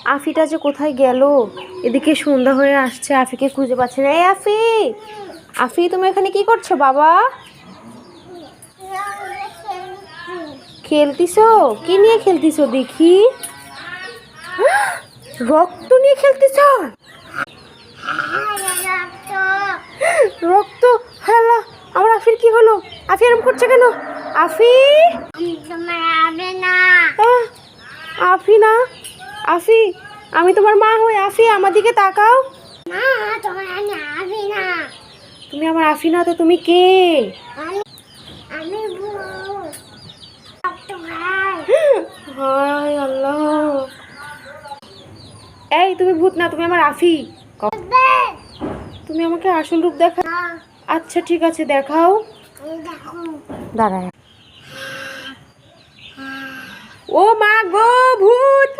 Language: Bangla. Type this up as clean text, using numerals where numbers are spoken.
আফিটা যে কোথায় গেল? এদিকে সন্ধ্যা হয়ে আসছে, আফিকে খুঁজে পাচ্ছে না। এই আফি, আফি তুমি এখানে কি করছো বাবা? খেলতিছো? কি নিয়ে খেলতিছো দেখি? রক্ত নিয়ে খেলতিছো? রক্ত? হ্যালো, আমার আফির কি হলো? আফি এরকম করছে কেন? আফি, আফি না, আফি আমি তোমার মা হই। আফি আমার দিকে তাকাও। তুমি আমার আফি না তো তুমি কে? হায় আল্লাহ, এই তুমি ভূত না, তুমি আমার আফি। তুমি আমাকে আসল রূপ দেখা। আচ্ছা ঠিক আছে, দেখাও। দাঁড়ায়। ও মা গো, ভূত।